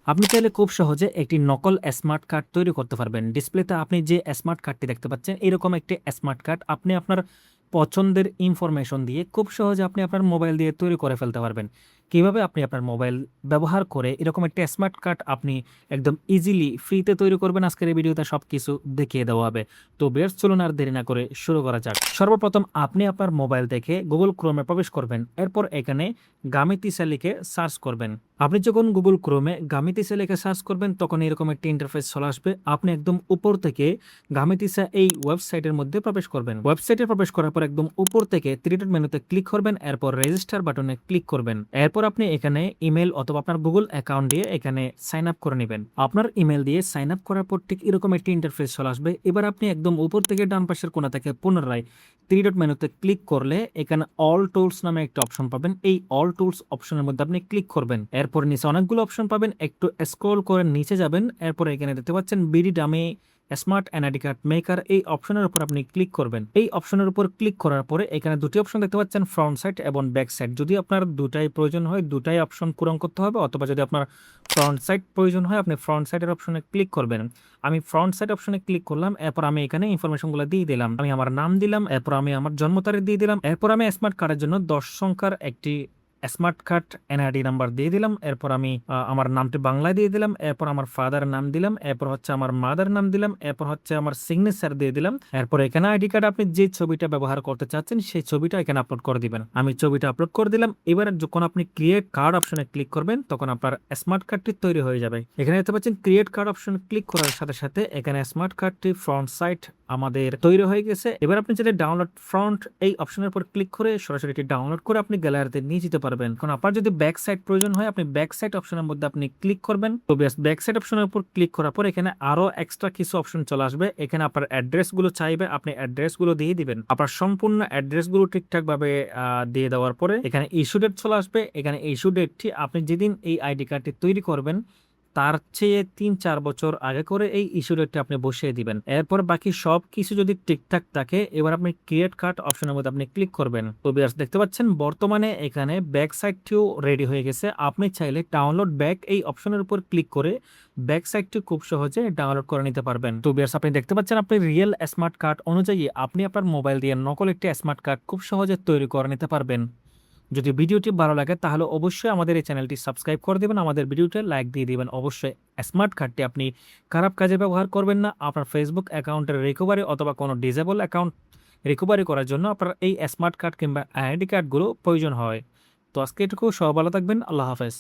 আপনি চাইলে খুব সহজে একটি নকল স্মার্ট কার্ড তৈরি করতে পারবেন। ডিসপ্লেতে আপনি যে স্মার্ট কার্ডটি দেখতে পাচ্ছেন, এরকম একটি স্মার্ট কার্ড আপনি আপনার পছন্দের ইনফরমেশন দিয়ে খুব সহজে আপনি আপনার মোবাইল দিয়ে তৈরি করে ফেলতে পারবেন। কিভাবে আপনি আপনার মোবাইল ব্যবহার করে এরকম একটা স্মার্ট কার্ড আপনি একদম ইজিলি ফ্রিতে তৈরি করবেন, আজকের এই ভিডিওতে সবকিছু দেখিয়ে দেওয়া হবে। তো বেশ, চলুন আর দেরি না করে শুরু করা যাক। সর্বপ্রথম আপনি আপনার মোবাইল থেকে গুগল ক্রোমে প্রবেশ করবেন। এরপর এখানে গামিতিসা লিখে সার্চ করবেন। আপনি যখন গুগল ক্রোমে গামিতিসা লিখে সার্চ করবেন তখন এরকম একটি ইন্টারফেস চলে আসবে। আপনি একদম উপর থেকে গামিতিসা এই ওয়েবসাইটের মধ্যে প্রবেশ করবেন। ওয়েবসাইটে প্রবেশ করার পর একদম উপর থেকে থ্রি ডট মেনুতে ক্লিক করবেন, এরপর রেজিস্টার বাটনে ক্লিক করবেন। এরপর আপনি এখানে ইমেল অথবা আপনার গুগল অ্যাকাউন্ট দিয়ে এখানে সাইন আপ করে নেবেন। আপনার ইমেল দিয়ে সাইন আপ করার পর ঠিক এরকম একটি ইন্টারফেস চলে আসবে। এবার আপনি একদম উপর থেকে ডান পাশের কোণা থেকে পুনরায় থ্রি ডট মেনুতে ক্লিক করলে এখানে অল টুলস নামে একটা অপশন পাবেন। এই অল টুলস অপশনের মধ্যে আপনি ক্লিক করবেন। এরপর নিচে অনেকগুলো অপশন পাবেন, একটু স্ক্রল করে নিচে যাবেন। এরপর এখানে দেখতে পাচ্ছেন BD dummy smart NID card maker, এই অপশনের উপর আপনি ক্লিক করবেন। এই অপশনের উপর ক্লিক করার পরে এখানে দুটি অপশন দেখতে পাচ্ছেন, ফ্রন্ট সাইড এবং ব্যাক সাইড। যদি আপনার দুটাই প্রয়োজন হয় দুটাই অপশন পূরণ করতে হবে, অথবা যদি আপনার ফ্রন্ট সাইড প্রয়োজন হয় আপনি ফ্রন্ট সাইডের অপশনে ক্লিক করবেন। আমি ফ্রন্ট সাইড অপশনে ক্লিক করলাম। এরপর আমি এখানে ইনফরমেশনগুলো দিয়ে দিলাম। আমি আমার নাম দিলাম, এরপর আমি আমার জন্ম তারিখ দিয়ে দিলাম। এরপর আমি স্মার্ট কার্ডের জন্য 10 সংখ্যার একটি স্মার্ট কার্ড এনআইডি নাম্বার দিয়ে দিলাম। এরপর আমি আমার নামটি বাংলায় দিয়ে দিলাম। এরপর আমার ফাদার নাম দিলাম। এরপর হচ্ছে আমার মাদার নাম দিলাম। এরপর হচ্ছে আমার সিগনেচার দিয়ে দিলাম। এরপর এখানে আইডি কার্ড আপনি যে ছবিটা ব্যবহার করতে চাচ্ছেন সেই ছবিটা এখানে আপলোড করে দিবেন। আমি ছবিটা আপলোড করে দিলাম। এবার যখন আপনি ক্রিয়েট কার্ড অপশনে ক্লিক করবেন তখন আপনার স্মার্ট কার্ডটি তৈরি হয়ে যাবে। এখানে দেখতে পাচ্ছেন ক্রিয়েট কার্ড অপশনে ক্লিক করার সাথে সাথে এখানে স্মার্ট কার্ডটি ফ্রন্ট সাইড আমাদের তৈরি হয়ে গেছে। এবার আপনি যদি ডাউনলোড ফ্রন্ট এই অপশনের উপর ক্লিক করে সরাসরি এটি ডাউনলোড করে আপনি গ্যালারিতে নিয়ে যেতে পারবেন। এখন আপনার যদি ব্যাক সাইড প্রয়োজন হয় আপনি ব্যাক সাইড অপশনের মধ্যে আপনি ক্লিক করবেন। তো ব্যাক সাইড অপশনের উপর ক্লিক করার পর এখানে আরো এক্সট্রা কিছু অপশন চলে আসবে। এখানে আপনার অ্যাড্রেস গুলো চাইবে, আপনি অ্যাড্রেস গুলো দিয়ে দিবেন। আপনার সম্পূর্ণ অ্যাড্রেস গুলো ঠিকঠাক ভাবে দিয়ে দেওয়ার পরে এখানে ইস্যু ডেট চলে আসবে। এখানে ইস্যু ডেটটি আপনি যেদিন এই আইডি কার্ডটি তৈরি করবেন তার চেয়ে 3-4 বছর আগে করে এই ইস্যু ডেটটা আপনি বসিয়ে দিবেন। এরপর বাকি সব কিছু যদি ঠিকঠাক থাকে এবার আপনি ক্রিয়েট কার্ড অপশনের মধ্যে আপনি ক্লিক করবেন। তো ভিউয়ার্স দেখতে পাচ্ছেন বর্তমানে এখানে ব্যাক সাইডটিও রেডি হয়ে গেছে। আপনি চাইলে ডাউনলোড ব্যাক এই অপশনের উপর ক্লিক করে ব্যাক সাইডটি খুব সহজে ডাউনলোড করে নিতে পারবেন। তো ভিউয়ার্স আপনি দেখতে পাচ্ছেন আপনি রিয়েল স্মার্ট কার্ড অনুযায়ী আপনি আপনার মোবাইল দিয়ে নকল একটি স্মার্ট কার্ড খুব সহজে তৈরি করে নিতে পারবেন। যদি ভিডিওটি ভালো লাগে তাহলে অবশ্যই আমাদের এই চ্যানেলটি সাবস্ক্রাইব করে দেবেন, আমাদের ভিডিওতে লাইক দিয়ে দিবেন। অবশ্যই স্মার্ট কার্ডটি আপনি খারাপ কাজে ব্যবহার করবেন না। আপনার ফেসবুক অ্যাকাউন্টের রিকভারি অথবা কোনো ডিসেবল অ্যাকাউন্ট রিকভারি করার জন্য আপনার এই স্মার্ট কার্ড কিংবা আইডি কার্ডগুলো প্রয়োজন হয়। তো আজকে এটুকু, সবাই ভালো থাকবেন। আল্লাহ হাফেজ।